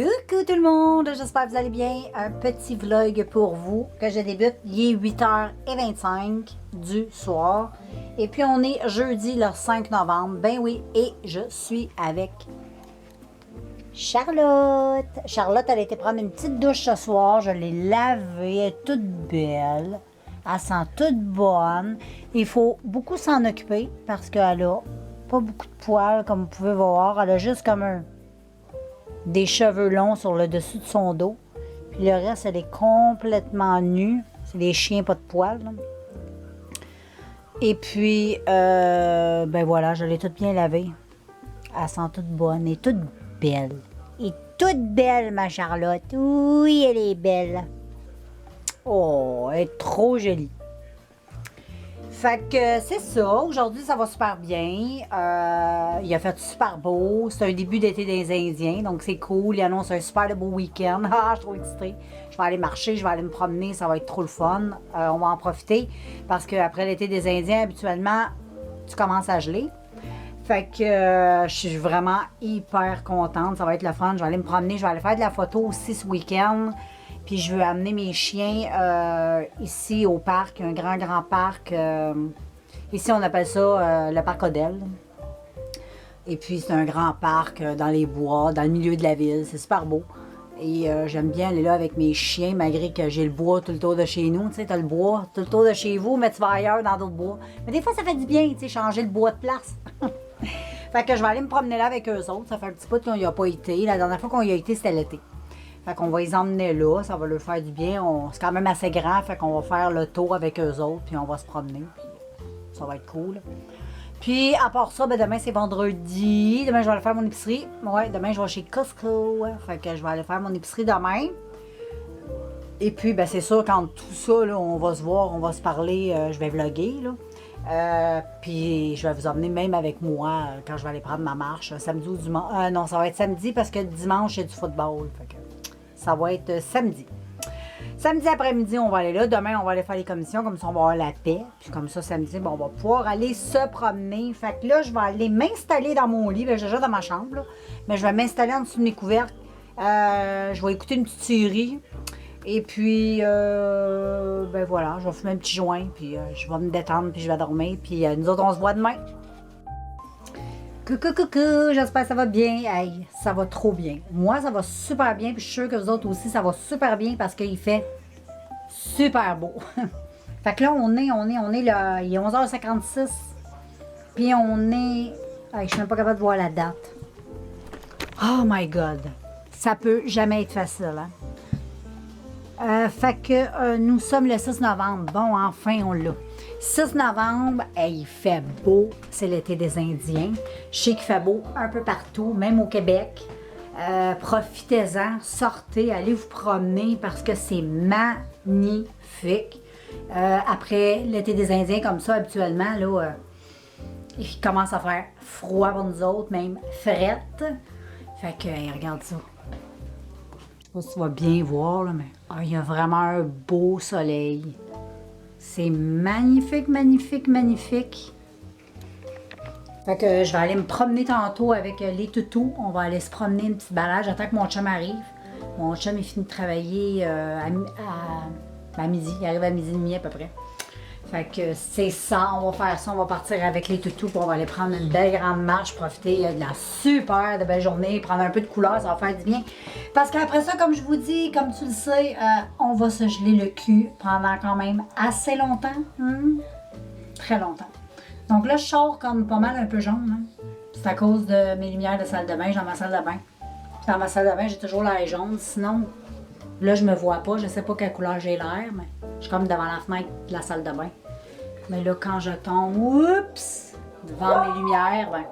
Coucou tout le monde, j'espère que vous allez bien. Un petit vlog pour vous que je débute. Il est 8h25 du soir. Et puis on est jeudi le 5 novembre. Ben oui, et je suis avec Charlotte. Charlotte, elle a été prendre une petite douche ce soir. Je l'ai lavée, elle est toute belle. Elle sent toute bonne. Il faut beaucoup s'en occuper parce qu'elle a pas beaucoup de poils comme vous pouvez voir. Elle a juste comme des cheveux longs sur le dessus de son dos. Puis le reste, elle est complètement nue. C'est des chiens, pas de poils. Là. Et puis, ben voilà, je l'ai toute bien lavée. Elle sent toute bonne et toute belle. Et toute belle, ma Charlotte. Oui, elle est belle. Oh, elle est trop jolie. Fait que c'est ça. Aujourd'hui, ça va super bien. Il a fait super beau. C'est un début d'été des Indiens, donc c'est cool. Il annonce un super beau week-end. Ah, je suis trop excitée. Je vais aller marcher, je vais aller me promener. Ça va être trop le fun. On va en profiter parce qu'après l'été des Indiens, habituellement, tu commences à geler. Fait que je suis vraiment hyper contente. Ça va être le fun. Je vais aller me promener. Je vais aller faire de la photo aussi ce week-end. Puis je veux amener mes chiens ici au parc, un grand parc. Ici, on appelle ça le parc Odell. Et puis, c'est un grand parc dans les bois, dans le milieu de la ville. C'est super beau. Et j'aime bien aller là avec mes chiens, malgré que j'ai le bois tout le tour de chez nous. Tu sais, t'as le bois tout le tour de chez vous, mais tu vas ailleurs dans d'autres bois. Mais des fois, ça fait du bien, tu sais, changer le bois de place. Fait que je vais aller me promener là avec eux autres. Ça fait un petit peu qu'on n'y a pas été. La dernière fois qu'on y a été, c'était l'été. Fait qu'on va les emmener là, ça va leur faire du bien. C'est quand même assez grand, fait qu'on va faire le tour avec eux autres, puis on va se promener. Puis ça va être cool. Puis à part ça, ben demain c'est vendredi. Demain je vais aller faire mon épicerie. Ouais, demain je vais chez Costco. Fait que je vais aller faire mon épicerie demain. Et puis ben c'est sûr, quand tout ça, là, on va se voir, on va se parler, je vais vlogger. Là. Puis je vais vous emmener même avec moi quand je vais aller prendre ma marche, samedi ou dimanche. Non, ça va être samedi parce que dimanche c'est du football. Fait que ça va être samedi. Samedi après-midi, on va aller là. Demain, on va aller faire les commissions. Comme ça, on va avoir la paix. Puis comme ça, samedi, bon, on va pouvoir aller se promener. Fait que là, je vais aller m'installer dans mon lit. Là, je suis déjà dans ma chambre. Là. Mais je vais m'installer en dessous de mes couvercles. Je vais écouter une petite série. Et puis, ben voilà, je vais fumer un petit joint. Puis je vais me détendre. Puis je vais dormir. Puis nous autres, on se voit demain. Coucou, j'espère que ça va bien. Hey, ça va trop bien. Moi, ça va super bien, puis je suis sûre que vous autres aussi, ça va super bien parce qu'il fait super beau. Fait que là, on est là, il est 11h56, puis on est... Hey, je suis même pas capable de voir la date. Oh my God! Ça peut jamais être facile, hein? Fait que nous sommes le 6 novembre. Bon, enfin, on l'a. 6 novembre, il fait beau. C'est l'été des Indiens. Je sais qu'il fait beau un peu partout, même au Québec. Profitez-en, sortez, allez vous promener parce que c'est magnifique. Après l'été des Indiens, comme ça, habituellement, là, il commence à faire froid pour nous autres, même frette. Fait que, regarde ça. Je sais pas si tu vas bien voir, là, mais il y a vraiment un beau soleil. C'est magnifique, magnifique, magnifique. Fait que je vais aller me promener tantôt avec les toutous. On va aller se promener une petite balade. J'attends que mon chum arrive. Mon chum est fini de travailler à midi. Il arrive à midi et demi à peu près. Fait que c'est ça, on va faire ça, on va partir avec les toutous, puis on va aller prendre une belle grande marche, profiter de la super de belle journée, prendre un peu de couleur, ça va faire du bien. Parce qu'après ça, comme je vous dis, comme tu le sais, on va se geler le cul pendant quand même assez longtemps. Très longtemps. Donc là, je sors comme pas mal un peu jaune. Hein. C'est à cause de mes lumières de salle de bain, dans ma salle de bain. Puis dans ma salle de bain, j'ai toujours l'air jaune, sinon... Là, je me vois pas, je sais pas quelle couleur j'ai l'air, mais je suis comme devant la fenêtre de la salle de bain. Mais là, quand je tombe, oups, devant mes lumières, ben,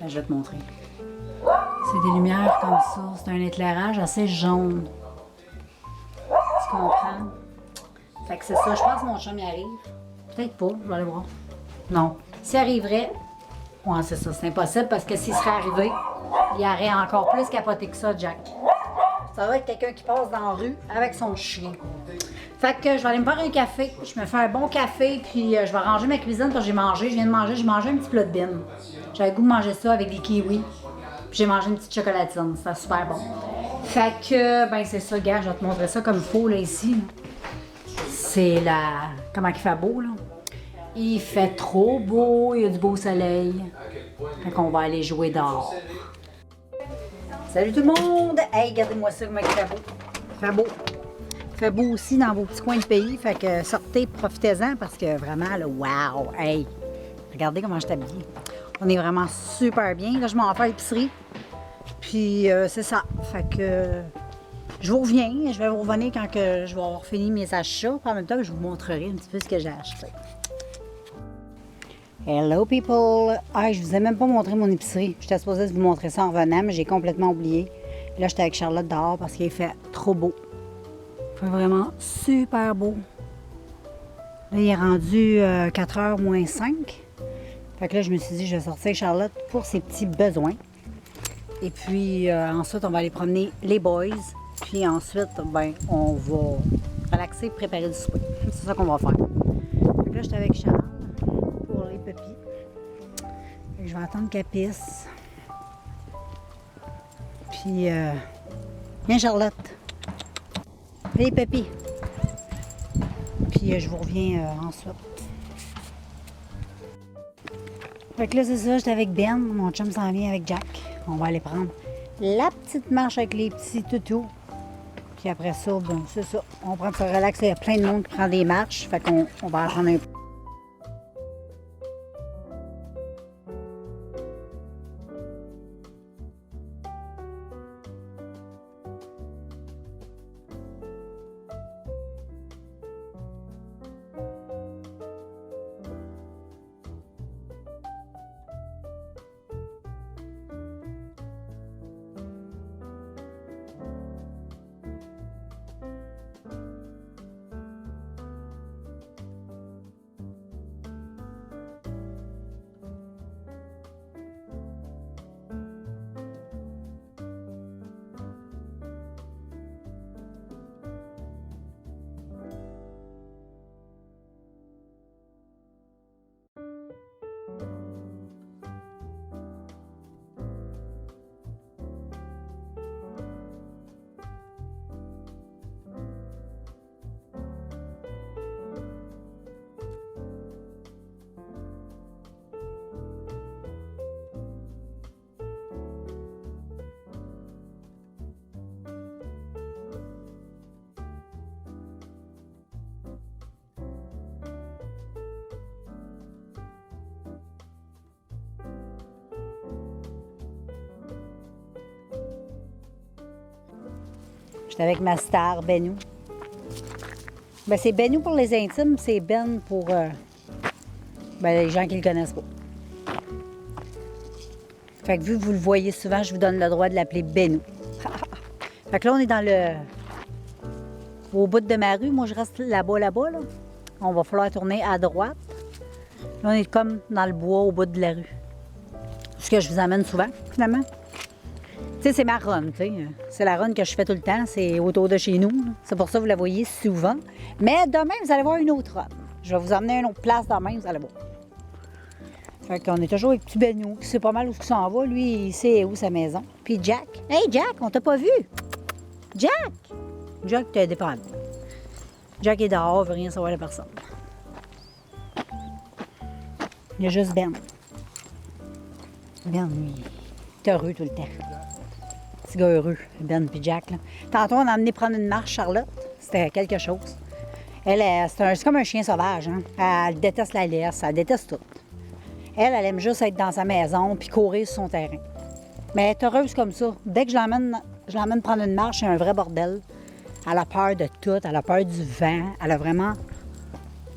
je vais te montrer. C'est des lumières comme ça, c'est un éclairage assez jaune. Tu comprends? Fait que c'est ça, je pense que mon chum y arrive. Peut-être pas, je vais aller voir. Non, s'il arriverait, ouais, c'est ça, c'est impossible parce que s'il serait arrivé, il aurait encore plus capoté que ça, Jack. Ça va être quelqu'un qui passe dans la rue avec son chien. Fait que je vais aller me faire un café. Je me fais un bon café, puis je vais ranger ma cuisine parce que j'ai mangé. Je viens de manger, j'ai mangé un petit plat de bine. J'avais le goût de manger ça avec des kiwis. Puis j'ai mangé une petite chocolatine. C'était super bon. Fait que, ben c'est ça, gars, je vais te montrer ça comme il faut, là, ici. Là. C'est la... Comment il fait beau, là? Il fait trop beau, il y a du beau soleil. Fait qu'on va aller jouer dehors. Salut tout le monde! Hey, regardez-moi ça, comment il fait beau. Il fait beau. Il fait beau aussi dans vos petits coins de pays. Fait que sortez, profitez-en parce que vraiment, là, wow! Hey! Regardez comment je suis habillée. On est vraiment super bien. Là, je m'en vais faire l'épicerie. Puis c'est ça. Fait que je vous reviens. Je vais vous revenir quand que je vais avoir fini mes achats. Puis en même temps, je vous montrerai un petit peu ce que j'ai acheté. Hello people! Ah, je vous ai même pas montré mon épicerie. J'étais supposée vous montrer ça en revenant, mais j'ai complètement oublié. Là, j'étais avec Charlotte dehors parce qu'il fait trop beau. Il fait vraiment super beau. Là, il est rendu 4h moins 5. Fait que là, je me suis dit, je vais sortir avec Charlotte pour ses petits besoins. Et puis, ensuite, on va aller promener les boys. Puis ensuite, ben, on va relaxer, préparer du souper. C'est ça qu'on va faire. Fait que là, j'étais avec Charlotte pour les puppies. Je vais attendre qu'elle pisse. Puis, viens Charlotte. Fais les puppies. Puis, je vous reviens ensuite. Fait que là, c'est ça, j'étais avec Ben. Mon chum s'en vient avec Jack. On va aller prendre la petite marche avec les petits toutous. Puis après ça, ben, c'est ça. On prend pour se relaxer. Il y a plein de monde qui prend des marches. Fait qu'on va en prendre un peu. J'étais avec ma star, Benou. Ben, c'est Benou pour les intimes, c'est Ben pour ben, les gens qui ne le connaissent pas. Fait que vu que vous le voyez souvent, je vous donne le droit de l'appeler Benou. Fait que là, on est dans le... au bout de ma rue. Moi, je reste là-bas, là. On va falloir tourner à droite. Là, on est comme dans le bois au bout de la rue. Ce que je vous amène souvent, finalement. Tu sais, c'est ma run, tu sais. C'est la run que je fais tout le temps. C'est autour de chez nous. C'est pour ça que vous la voyez souvent. Mais demain, vous allez voir une autre run. Je vais vous emmener à une autre place demain, vous allez voir. Fait qu'on est toujours avec petit Benou, qui sait pas mal où il s'en va. Lui, il sait où sa maison. Puis Jack. Hey, Jack, on t'a pas vu. Jack! Jack, t'es dépendant. Jack est dehors, il veut rien savoir de personne. Il y a juste Ben. Ben, lui, il est heureux tout le temps. Petit gars heureux, Ben puis Jack. Là. Tantôt, on a amené prendre une marche, Charlotte. C'était quelque chose. Elle, c'est comme un chien sauvage. Hein? Elle déteste la laisse, elle déteste tout. Elle aime juste être dans sa maison puis courir sur son terrain. Mais elle est heureuse comme ça. Dès que je l'emmène prendre une marche, c'est un vrai bordel. Elle a peur de tout, elle a peur du vent, elle a vraiment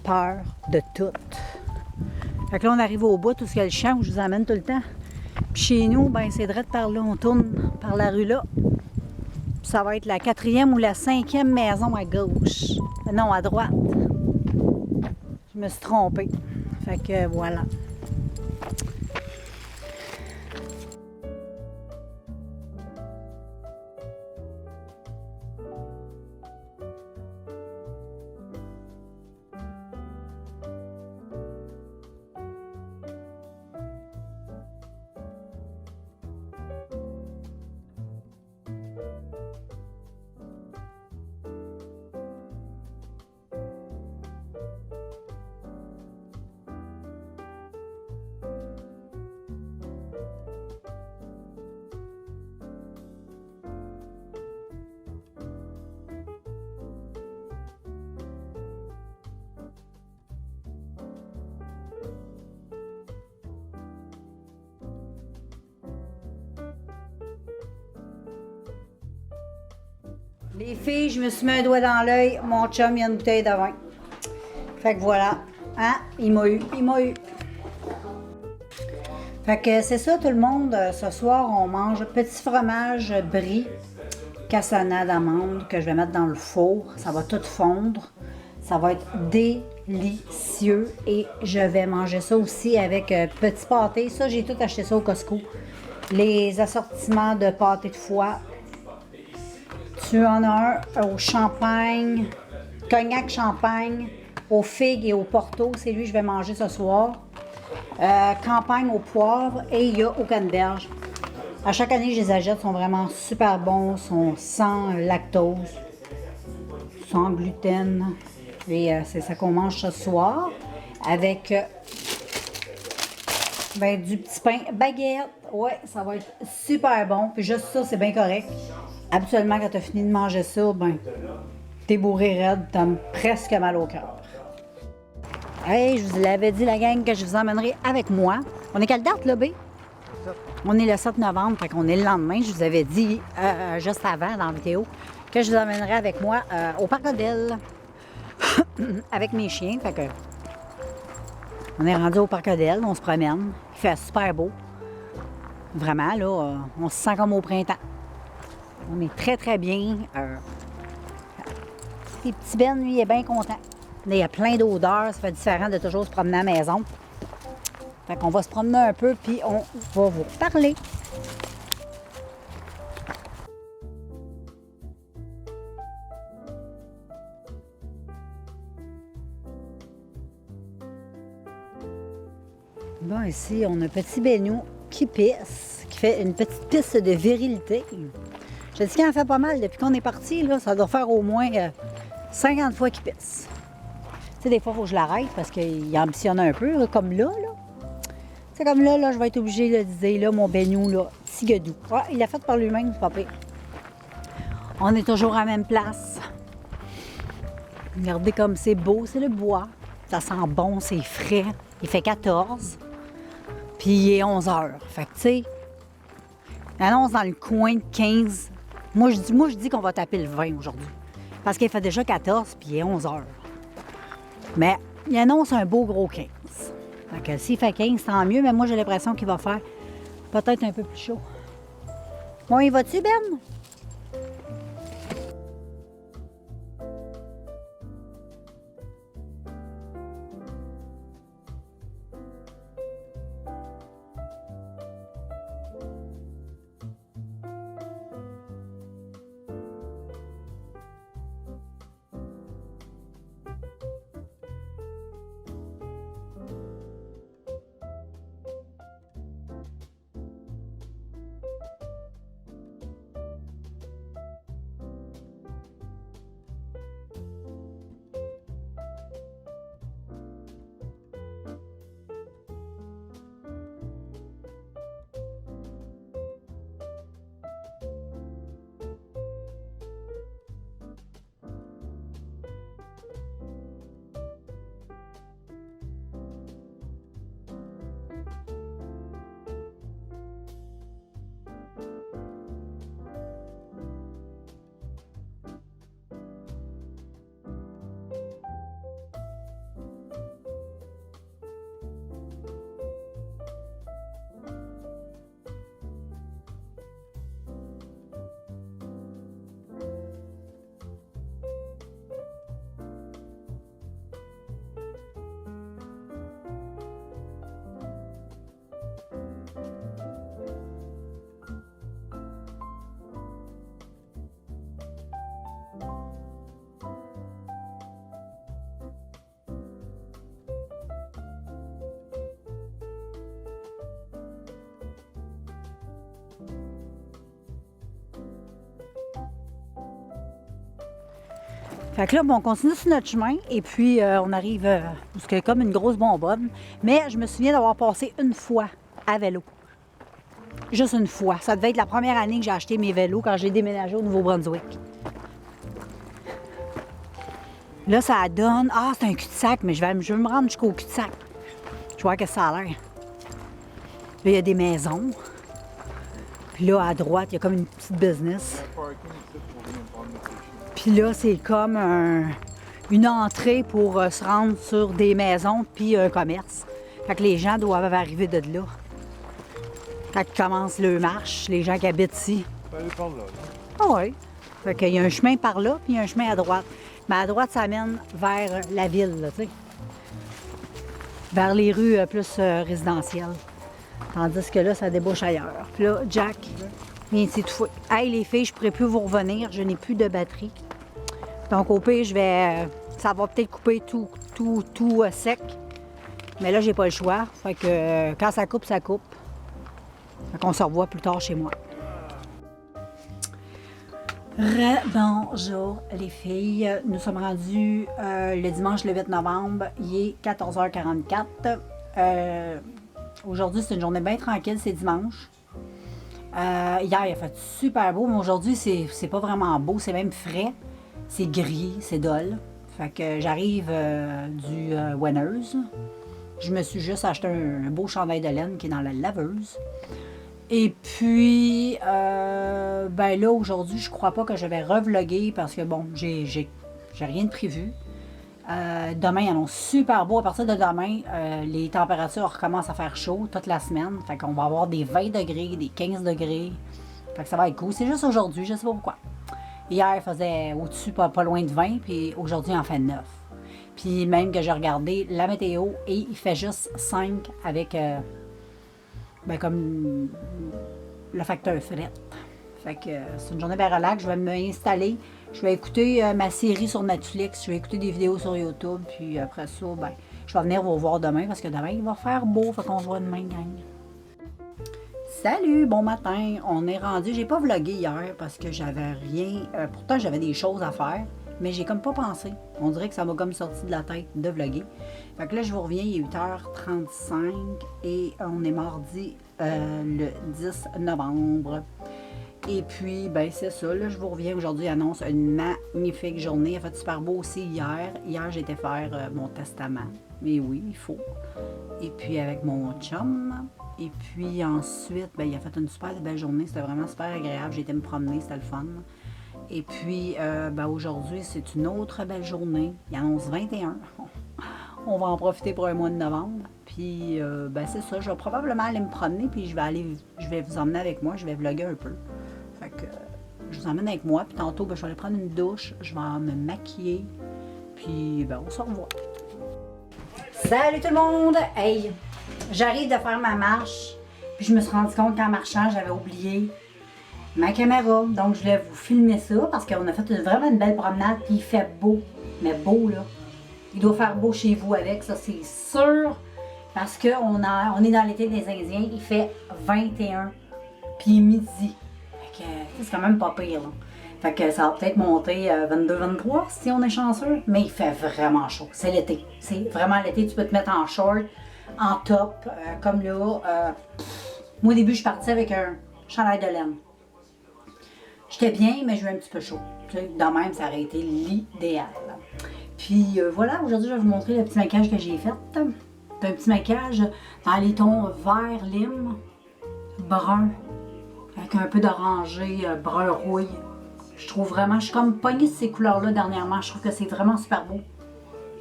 peur de tout. Fait que là, on arrive au bout, tout ce qu'il y a le champ où je vous emmène tout le temps. Puis chez nous, ben c'est direct par là, on tourne par la rue là. Puis ça va être la 4e ou la 5e maison à gauche. Non, à droite. Je me suis trompée. Fait que voilà. Les filles, je me suis mis un doigt dans l'œil. Mon chum, il y a une bouteille de vin. Fait que voilà. Hein? Il m'a eu. Fait que c'est ça, tout le monde. Ce soir, on mange petit fromage brie, cassonade d'amande que je vais mettre dans le four. Ça va tout fondre. Ça va être délicieux. Et je vais manger ça aussi avec petit pâté. Ça, j'ai tout acheté ça au Costco. Les assortiments de pâté de foie. Tu en as un au champagne, cognac champagne, aux figues et au porto. C'est lui que je vais manger ce soir. Campagne au poivre et il y a au canneberge. À chaque année, je les achète. Ils sont vraiment super bons. Ils sont sans lactose, sans gluten. Et c'est ça qu'on mange ce soir avec du petit pain baguette. Ouais, ça va être super bon. Puis juste ça, c'est bien correct. Habituellement, quand tu as fini de manger ça, t'es bourré raide, t'as presque mal au cœur. Hey, je vous l'avais dit, la gang, que je vous emmènerai avec moi. On est quelle date, là, B? On est le 7 novembre, fait qu'on est le lendemain. Je vous avais dit, juste avant, dans la vidéo, que je vous emmènerai avec moi au Parc Odile avec mes chiens. Fait que on est rendu au Parc Odile, on se promène. Il fait super beau. Vraiment, là, on se sent comme au printemps. On est très, très bien. Les petits Ben, lui, il est bien content. Là, il y a plein d'odeurs. Ça fait différent de toujours se promener à la maison. Fait qu'on va se promener un peu, puis on va vous parler. Bon, ici, on a un petit Benou qui pisse, qui fait une petite piste de virilité. Je dis qu'il en fait pas mal. Depuis qu'on est parti, là, ça doit faire au moins 50 fois qu'il pisse. Tu sais, des fois, il faut que je l'arrête parce qu'il ambitionne un peu, là, comme là. C'est comme là, je vais être obligée de dire, là, mon Benou, là, tigadou. Ah, il l'a fait par lui-même, c'est pas pire. On est toujours à la même place. Regardez comme c'est beau, c'est le bois. Ça sent bon, c'est frais. Il fait 14. Puis il est 11 heures. Fait que, tu sais, il annonce dans le coin de 15. Moi, je dis qu'on va taper le 20 aujourd'hui. Parce qu'il fait déjà 14, puis il est 11 heures. Mais il annonce un beau gros 15. Fait que s'il fait 15, tant mieux, mais moi, j'ai l'impression qu'il va faire peut-être un peu plus chaud. Bon, il va-tu, Ben? Fait que là, bon, on continue sur notre chemin et puis on arrive parce qu'il y a comme une grosse bonbonne. Mais je me souviens d'avoir passé une fois à vélo. Juste une fois. Ça devait être la première année que j'ai acheté mes vélos quand j'ai déménagé au Nouveau-Brunswick. Là, ça donne... Ah, c'est un cul-de-sac, mais je vais me rendre jusqu'au cul-de-sac. Je vois que ça a l'air. Là, il y a des maisons. Puis là, à droite, il y a comme une petite business. Puis là, c'est comme une entrée pour se rendre sur des maisons puis un commerce. Fait que les gens doivent arriver de là. Quand ils commencent leur marche, les gens qui habitent ici. Aller par là. Ah oui. Fait qu'il y a un chemin par là, puis il y a un chemin à droite. Mais à droite, ça mène vers la ville, là, tu sais. Vers les rues plus résidentielles. Tandis que là, ça débouche ailleurs. Puis là, Jack vient s'étouffer. Hey, les filles, je ne pourrais plus vous revenir. Je n'ai plus de batterie. Donc, au pire, je vais... ça va peut-être couper tout sec. Mais là, j'ai pas le choix. Fait que quand ça coupe, ça coupe. Fait qu'on se revoit plus tard chez moi. Bonjour les filles, nous sommes rendus le dimanche le 8 novembre, il est 14h44. Aujourd'hui c'est une journée bien tranquille, c'est dimanche. Hier il a fait super beau, mais aujourd'hui c'est pas vraiment beau, c'est même frais, c'est gris, c'est dole. Fait que j'arrive du Winners. Je me suis juste acheté un beau chandail de laine qui est dans la laveuse. Et puis, ben là, aujourd'hui, je crois pas que je vais revlogger parce que, bon, j'ai rien de prévu. Demain, il annonce super beau. À partir de demain, les températures recommencent à faire chaud toute la semaine. Fait qu'on va avoir des 20 degrés, des 15 degrés. Fait que ça va être cool. C'est juste aujourd'hui, je sais pas pourquoi. Hier, il faisait au-dessus, pas loin de 20, puis aujourd'hui, il en fait 9. Puis même que j'ai regardé la météo et il fait juste 5 avec... ben comme le facteur fret. Fait que c'est une journée bien relax. Je vais m'installer. Je vais écouter ma série sur Netflix. Je vais écouter des vidéos sur YouTube. Puis après ça, ben, je vais venir vous voir demain parce que demain, il va faire beau. Fait qu'on se voit demain, gang. Salut, bon matin. On est rendu. J'ai pas vlogué hier parce que j'avais rien. Pourtant, j'avais des choses à faire. Mais j'ai comme pas pensé. On dirait que ça m'a comme sorti de la tête de vlogger. Fait que là, je vous reviens, il est 8h35 et on est mardi le 10 novembre. Et puis, ben c'est ça, là, je vous reviens aujourd'hui, annonce une magnifique journée. Il a fait super beau aussi hier. Hier, j'ai été faire mon testament. Mais oui, il faut. Et puis avec mon chum. Et puis ensuite, ben, il a fait une super belle journée. C'était vraiment super agréable. J'ai été me promener, c'était le fun. Et puis, ben aujourd'hui, c'est une autre belle journée. Il annonce 21. On va en profiter pour un mois de novembre. Puis, ben c'est ça. Je vais probablement aller me promener. Puis, je vais vous emmener avec moi. Je vais vlogger un peu. Fait que, je vous emmène avec moi. Puis, tantôt, ben, je vais aller prendre une douche. Je vais me maquiller. Puis, ben, on se revoit. Salut tout le monde! Hey! J'arrive de faire ma marche. Puis, je me suis rendu compte qu'en marchant, j'avais oublié ma caméra. Donc, je voulais vous filmer ça parce qu'on a fait vraiment une belle promenade. Puis, il fait beau. Mais beau, là. Il doit faire beau chez vous avec, ça, c'est sûr. Parce qu'on est dans l'été des Indiens. Il fait 21. Puis, midi. Fait que, c'est quand même pas pire, là. Fait que ça va peut-être monter 22-23 si on est chanceux. Mais il fait vraiment chaud. C'est l'été. C'est vraiment l'été. Tu peux te mettre en short, en top. Comme là. Moi, au début, je suis partie avec un chandail de laine. J'étais bien, mais je eu un petit peu chaud. De même, ça aurait été l'idéal. Puis voilà, aujourd'hui, je vais vous montrer le petit maquillage que j'ai fait. C'est un petit maquillage dans les tons vert lime, brun, avec un peu d'orangé, brun rouille. Je trouve vraiment, je suis comme pognée de ces couleurs-là dernièrement. Je trouve que c'est vraiment super beau.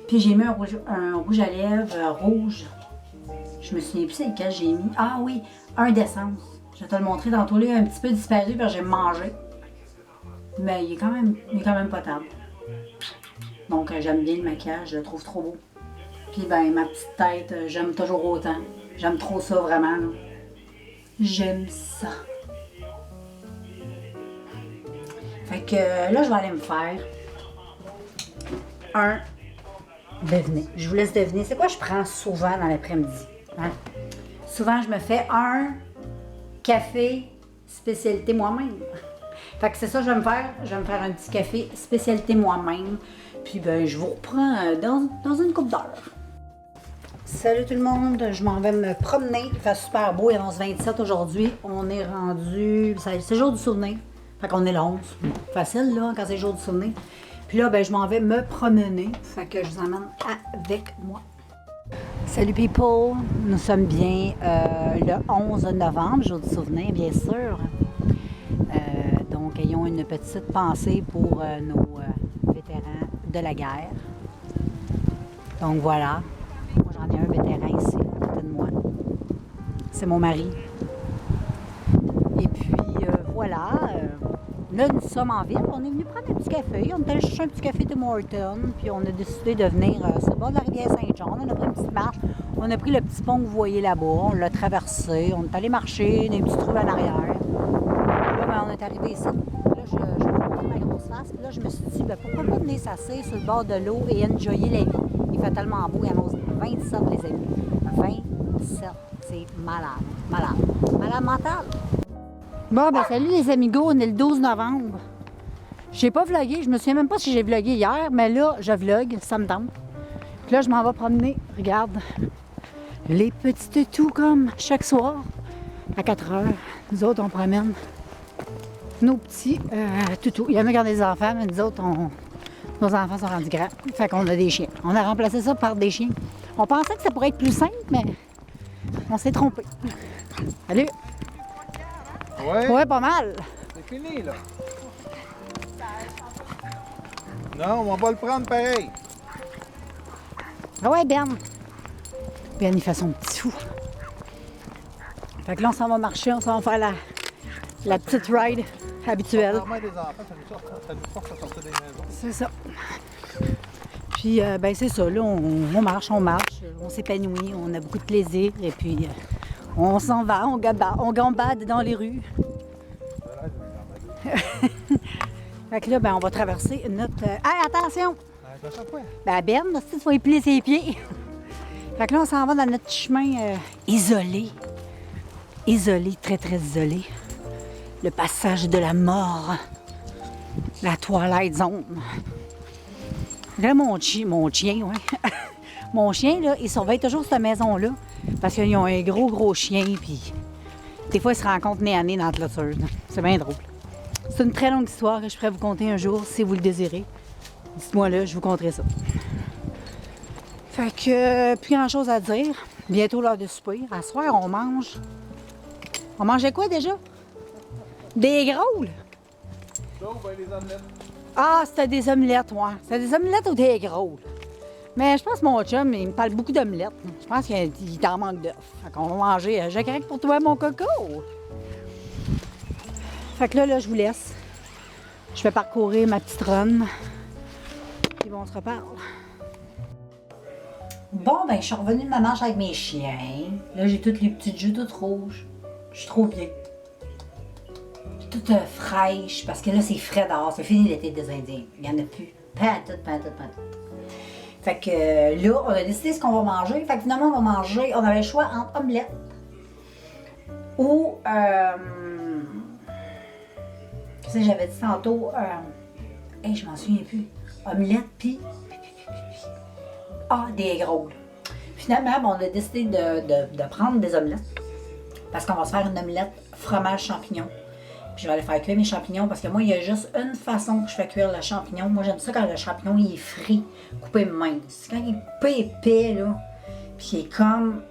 Puis j'ai mis un rouge à lèvres rouge. Je me souviens plus c'est lequel j'ai mis. Ah oui, un d'essence. Je vais te le montrer tantôt. Là, il a un petit peu disparu parce que j'ai mangé. Mais il est quand même potable. Donc j'aime bien le maquillage, je le trouve trop beau. Puis ben ma petite tête, j'aime toujours autant. J'aime trop ça vraiment. Là. J'aime ça. Fait que là je vais aller me faire un deviner. Je vous laisse deviner. C'est quoi je prends souvent dans l'après-midi? Hein? Souvent je me fais un café spécialité moi-même. Fait que c'est ça que je vais me faire. Je vais me faire un petit café spécialité moi-même. Puis ben je vous reprends dans une couple d'heures. Salut tout le monde, je m'en vais me promener. Il fait super beau, il annonce 27 aujourd'hui. On est rendu. C'est jour du souvenir. Fait qu'on est le 11. Facile là quand c'est jour du souvenir. Puis là, ben je m'en vais me promener. Fait que je vous emmène avec moi. Salut people, nous sommes bien le 11 novembre, jour du souvenir, bien sûr. Donc, ayons une petite pensée pour nos vétérans de la guerre. Donc, voilà. Moi, j'en ai un vétéran ici, à côté de moi. C'est mon mari. Et puis, voilà. Là, nous sommes en ville. On est venu prendre un petit café. On est allé chercher un petit café de Morton. Puis, on a décidé de venir sur le bord de la rivière Saint-Jean. On a pris une petite marche. On a pris le petit pont que vous voyez là-bas. On l'a traversé. On est allé marcher. Des petits trous en arrière. Là, ben, on est arrivé ici. Là, je vais vous montrer ma grosse face. Puis là, je me suis dit, ben, pourquoi pas venir s'asseoir sur le bord de l'eau et enjoyer la vie. Il fait tellement beau. Il annonce 27, les amis. 27. C'est malade. Malade. Malade mental. Bon, ben salut les amigos, on est le 12 novembre. J'ai pas vlogué, je me souviens même pas si j'ai vlogué hier, mais là, je vlog, ça me tente. Puis là, je m'en vais promener, regarde, les petites toux comme chaque soir, à 4 heures. Nous autres, on promène nos petits toutous. Il y en a qui ont des enfants, mais nous autres, nos enfants sont rendus grands. Fait qu'on a des chiens. On a remplacé ça par des chiens. On pensait que ça pourrait être plus simple, mais on s'est trompé. Salut! Ouais, pas mal. C'est fini, là. Non, on va le prendre pareil. Ah ouais, Ben. Ben, il fait son petit fou. Fait que là, on s'en va marcher, on s'en va faire la petite ride habituelle. Des enfants, ça nous force à sortir des maisons. C'est ça. Puis, ben, c'est ça. Là, on marche, on s'épanouit, on a beaucoup de plaisir. Et puis, on s'en va, on gambade dans les rues. Fait que là, ben, on va traverser notre... Hey, attention! Attention quoi? Ben, Ben, si tu vas y plier ses pieds. Fait que là, on s'en va dans notre chemin isolé. Isolé, très, très isolé. Le passage de la mort. La Twilight Zone. Là, mon chien, ouais. Mon chien, là, il surveille toujours cette maison-là. Parce qu'ils ont un gros chien, puis des fois, ils se rencontrent nez à nez dans la clôture. C'est bien drôle. C'est une très longue histoire que je pourrais vous conter un jour, si vous le désirez. Dites-moi là, je vous conterai ça. Fait que, plus grand-chose à dire. Bientôt l'heure de souper. À ce soir, on mange... On mangeait quoi déjà? Des grôles? Donc, ben, les omelettes. Ah, c'était des omelettes, ouais. C'était des omelettes ou des grôles? Mais je pense que mon chum, il me parle beaucoup d'omelettes. Je pense qu'il t'en manque d'œufs. Fait qu'on va manger un grec pour toi, mon coco. Fait que là, je vous laisse. Je vais parcourir ma petite run. Puis bon, on se reparle. Bon, ben, je suis revenue de ma marche avec mes chiens. Là, j'ai toutes les petites joues toutes rouges. Je suis trop bien. Toute fraîche, parce que là, c'est frais dehors. C'est fini l'été des Indiens. Il n'y en a plus. Pantoute. Fait que là, on a décidé ce qu'on va manger. Fait que finalement, on va manger. On avait le choix entre omelette ou. Tu sais, j'avais dit tantôt. Hey, je m'en souviens plus. Omelette, puis. Ah, des grôles. Finalement, on a décidé de prendre des omelettes. Parce qu'on va se faire une omelette fromage champignon. Puis je vais aller faire cuire mes champignons parce que moi, il y a juste une façon que je fais cuire le champignon. Moi, j'aime ça quand le champignon il est frit, coupé mince. Quand il est coupé épais, là, puis il est comme...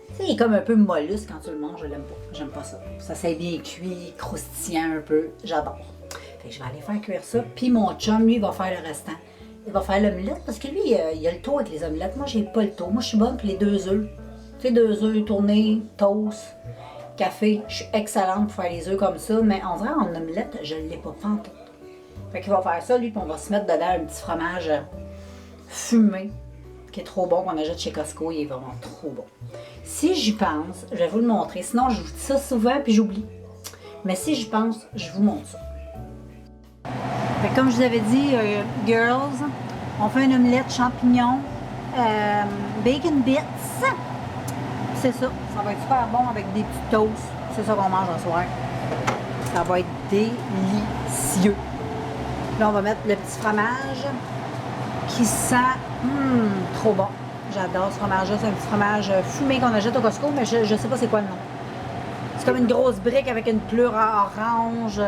Tu sais, il est comme un peu mollusque quand tu le manges, je l'aime pas. J'aime pas ça. Ça s'est bien cuit, croustillant un peu. J'adore. Fait que je vais aller faire cuire ça. Puis mon chum, lui, il va faire le restant. Il va faire l'omelette parce que lui, il a le taux avec les omelettes. Moi, j'ai pas le taux. Moi, je suis bonne pour les 2 œufs. Tu sais, 2 œufs tournés, toast, café. Je suis excellente pour faire les œufs comme ça, mais on dirait en omelette, je ne l'ai pas pantoute. Fait qu'il va faire ça, lui, puis on va se mettre dedans un petit fromage fumé, qui est trop bon, qu'on achète chez Costco. Il est vraiment trop bon. Si j'y pense, je vais vous le montrer. Sinon, je vous dis ça souvent, puis j'oublie. Mais si j'y pense, je vous montre ça. Fait que comme je vous avais dit, girls, on fait une omelette champignons, bacon bits. C'est ça. Ça va être super bon avec des petits toasts. C'est ça qu'on mange ce soir. Ça va être délicieux. Là, on va mettre le petit fromage qui sent trop bon. J'adore ce fromage-là. C'est un petit fromage fumé qu'on achète au Costco, mais je ne sais pas c'est quoi le nom. C'est comme une grosse brique avec une pleure orange.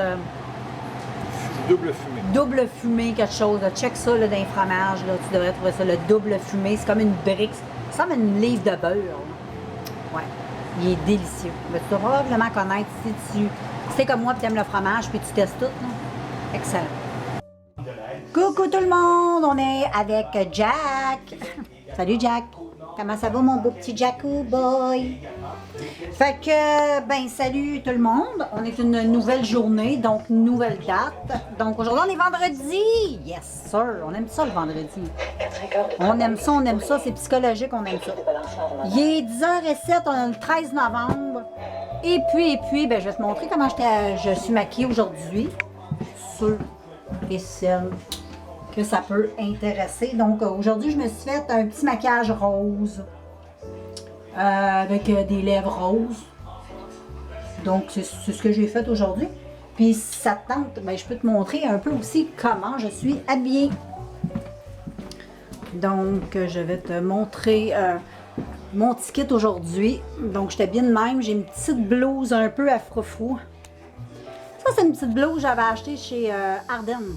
Double fumé. Double fumé, quelque chose. Là. Check ça là, dans les fromages. Là. Tu devrais trouver ça, le double fumé. C'est comme une brique. Ça ressemble à une livre de beurre. Là. Ouais. Il est délicieux. Mais tu dois probablement connaître si c'est comme moi et tu aimes le fromage puis tu testes tout. Là. Excellent. Coucou tout le monde, on est avec Jack. Salut Jack. Comment ça va mon beau petit Jacko boy? Fait que, ben salut tout le monde. On est une nouvelle journée, donc nouvelle date. Donc aujourd'hui on est vendredi. Yes sir, on aime ça le vendredi. On aime ça, c'est psychologique, on aime ça. Il est 10h07, on est le 13 novembre. Et puis, ben je vais te montrer comment je suis maquillée aujourd'hui. Ceux et celles que ça peut intéresser. Donc aujourd'hui, je me suis fait un petit maquillage rose avec des lèvres roses. Donc c'est ce que j'ai fait aujourd'hui. Puis si ça te tente, ben, je peux te montrer un peu aussi comment je suis habillée. Donc je vais te montrer mon ticket aujourd'hui. Donc j'étais bien de même. J'ai une petite blouse un peu à froufrou. Ça c'est une petite blouse que j'avais achetée chez Ardennes.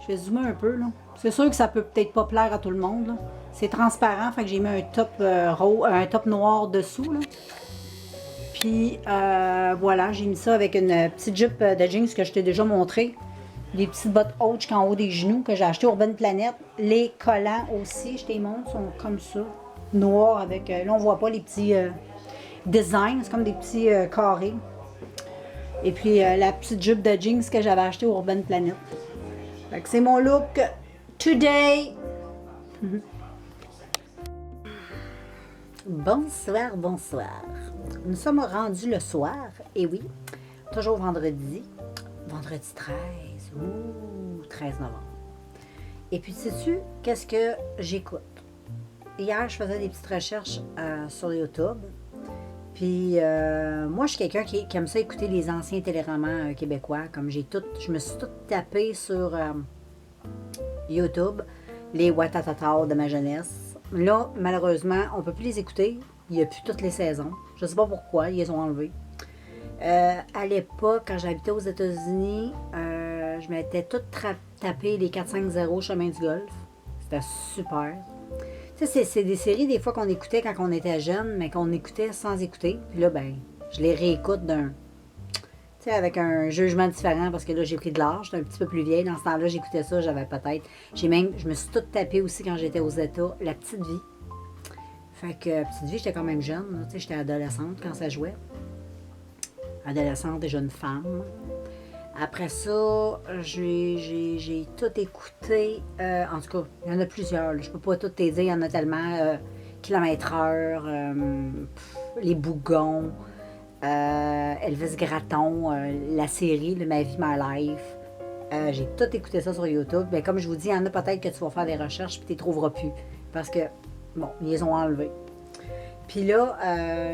Je vais zoomer un peu, là. C'est sûr que ça peut peut-être pas plaire à tout le monde, c'est transparent, fait que j'ai mis un top un top noir dessous, là. Puis, voilà, j'ai mis ça avec une petite jupe de jeans que je t'ai déjà montré. Des petites bottes hautes en haut des genoux que j'ai acheté Urban Planet. Les collants aussi, je te les montre, sont comme ça. Noirs avec, là on voit pas les petits designs, c'est comme des petits carrés. Et puis, la petite jupe de jeans que j'avais acheté Urban Planet. C'est mon look today. Bonsoir, bonsoir. Nous sommes rendus le soir, et oui, toujours vendredi. Vendredi 13, ouh, 13 novembre. Et puis, sais-tu, qu'est-ce que j'écoute? Hier, je faisais des petites recherches sur YouTube. Puis, moi, je suis quelqu'un qui aime ça écouter les anciens téléromans québécois. Comme je me suis tout tapé sur YouTube, les Watatata de ma jeunesse. Là, malheureusement, on ne peut plus les écouter. Il n'y a plus toutes les saisons. Je ne sais pas pourquoi, ils les ont enlevés. À l'époque, quand j'habitais aux États-Unis, je m'étais tout tapé les 450 Chemin du Golfe. C'était super. Tu sais, c'est des séries, des fois, qu'on écoutait quand on était jeune, mais qu'on écoutait sans écouter. Puis là, ben, je les réécoute tu sais, avec un jugement différent, parce que là, j'ai pris de l'âge, j'étais un petit peu plus vieille. Dans ce temps-là, j'écoutais ça, j'avais peut-être... je me suis toute tapée aussi quand j'étais aux États, La Petite Vie. Fait que, Petite Vie, j'étais quand même jeune, tu sais, j'étais adolescente quand ça jouait. Adolescente et jeune femme. Après ça, j'ai tout écouté. En tout cas, il y en a plusieurs. Là. Je peux pas tout t'aider. Il y en a tellement. Kilomètre-heure, Les Bougons, Elvis Gratton, la série Ma Vie, My Life. J'ai tout écouté ça sur YouTube. Mais comme je vous dis, il y en a peut-être que tu vas faire des recherches et tu ne les trouveras plus. Parce que, bon, ils les ont enlevés. Puis là,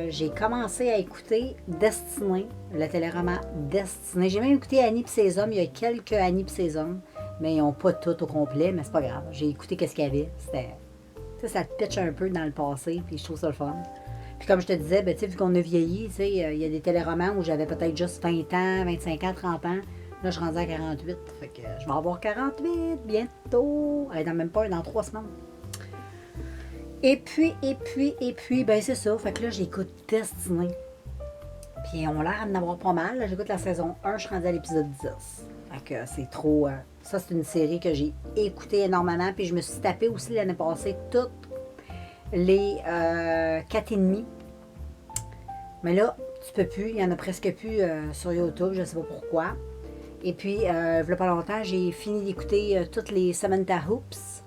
j'ai commencé à écouter Destinée, le téléroman Destinée. J'ai même écouté Annie pis ses hommes. Il y a quelques Annie pis ses hommes, mais ils n'ont pas tout au complet, mais c'est pas grave. J'ai écouté qu'est-ce qu'il y avait. C'était, ça te pitch un peu dans le passé, puis je trouve ça le fun. Puis comme je te disais, ben, vu qu'on a vieilli, il y a des téléromans où j'avais peut-être juste 20 ans, 25 ans, 30 ans. Là, je suis rendue à 48. Fait que je vais avoir 48 bientôt. Dans même pas, dans 3 semaines. Et puis, ben c'est ça. Fait que là, j'écoute Destinée. Puis on a l'air d'en avoir pas mal. Là, j'écoute la saison 1, je suis rendue à l'épisode 10. Fait que c'est trop... ça, c'est une série que j'ai écoutée énormément. Puis je me suis tapé aussi l'année passée toutes les 4,5. Mais là, tu peux plus. Il y en a presque plus sur YouTube. Je sais pas pourquoi. Et puis, il y a pas longtemps, j'ai fini d'écouter toutes les Samantha Hoops.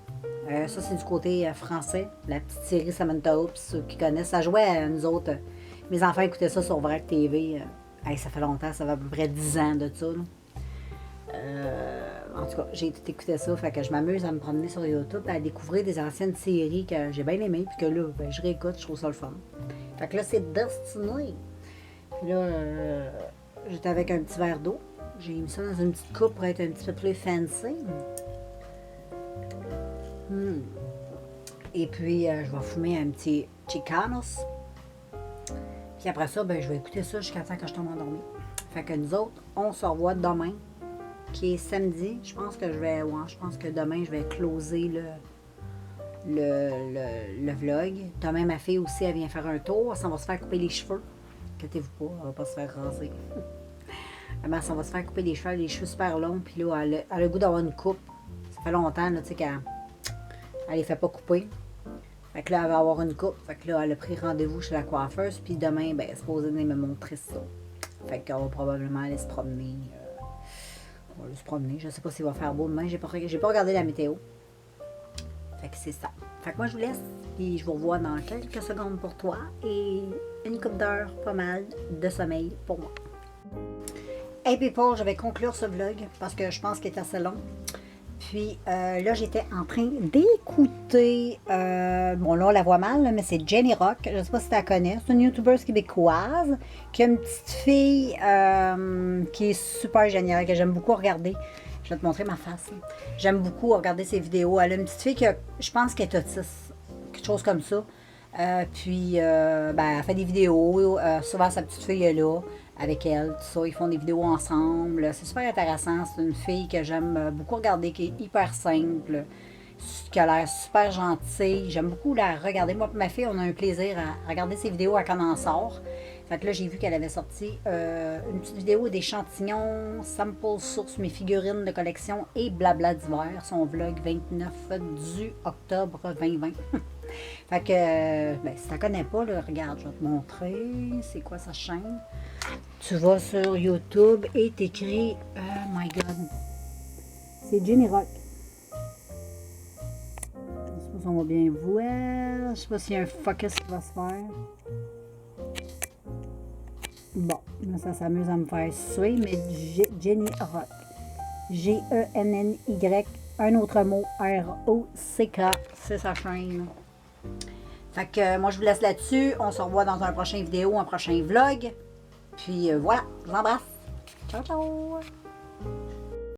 Ça, c'est du côté français. La petite série Samantha Hoops, ceux qui connaissent. Ça jouait à nous autres. Mes enfants écoutaient ça sur Vrac TV. Ça fait longtemps, ça fait à peu près 10 ans de ça. En tout cas, j'ai tout écouté ça. Fait que je m'amuse à me promener sur YouTube, à découvrir des anciennes séries que j'ai bien aimées. Puis que là, ben, je réécoute, je trouve ça le fun. Fait que là, c'est Destinée. Puis là, j'étais avec un petit verre d'eau. J'ai mis ça dans une petite coupe pour être un petit peu plus fancy. Et puis, je vais fumer un petit Chicanos. Puis après ça, ben, je vais écouter ça jusqu'à temps que je tombe endormie. Fait que nous autres, on se revoit demain, qui est samedi. Je pense que demain, je vais closer le vlog. Demain, ma fille aussi, elle vient faire un tour. Elle s'en va se faire couper les cheveux. Inquiétez-vous pas, elle va pas se faire raser. Elle s'en va se faire couper les cheveux super longs. Puis là, elle a le goût d'avoir une coupe. Ça fait longtemps, là, tu sais, qu'elle les fait pas couper. Fait que là, elle va avoir une coupe. Fait que là, elle a pris rendez-vous chez la coiffeuse. Puis demain, ben, elle est supposée venir me montrer ça. Fait qu'on va probablement aller se promener. On va aller se promener. Je sais pas s'il va faire beau demain. J'ai pas regardé la météo. Fait que c'est ça. Fait que moi, je vous laisse. Puis je vous revois dans quelques secondes pour toi. Et une couple d'heures, pas mal, de sommeil pour moi. Hey people, je vais conclure ce vlog parce que je pense qu'il est assez long. Puis là, j'étais en train d'écouter, bon là on la voit mal, là, mais c'est Jenny Rock, je ne sais pas si tu la connais, c'est une youtubeuse québécoise qui a une petite fille qui est super géniale, que j'aime beaucoup regarder. Je vais te montrer ma face. J'aime beaucoup regarder ses vidéos. Elle a une petite fille qui, je pense qu'elle est autiste, quelque chose comme ça. Puis, ben, elle fait des vidéos, souvent sa petite fille est là, avec elle, tout ça, ils font des vidéos ensemble, c'est super intéressant, c'est une fille que j'aime beaucoup regarder, qui est hyper simple, qui a l'air super gentille, j'aime beaucoup la regarder, moi et ma fille, on a un plaisir à regarder ses vidéos quand on en sort, fait que là j'ai vu qu'elle avait sorti une petite vidéo d'échantillons, sample source, mes figurines de collection et blabla d'hiver, son vlog 29 du octobre 2020. Fait que, ben, si tu ne connais pas, là, regarde, je vais te montrer c'est quoi sa chaîne. Tu vas sur YouTube et t'écris, oh my god, c'est Jenny Rock. Je sais pas si on va bien voir, je sais pas s'il y a un focus qui va se faire. Bon, là, ça s'amuse à me faire suer, mais Jenny Rock. G-E-N-N-Y, un autre mot, R-O-C-K, c'est sa chaîne. Fait que moi je vous laisse là-dessus. On se revoit dans un prochain vidéo, un prochain vlog. Puis voilà, je vous embrasse. Ciao, ciao!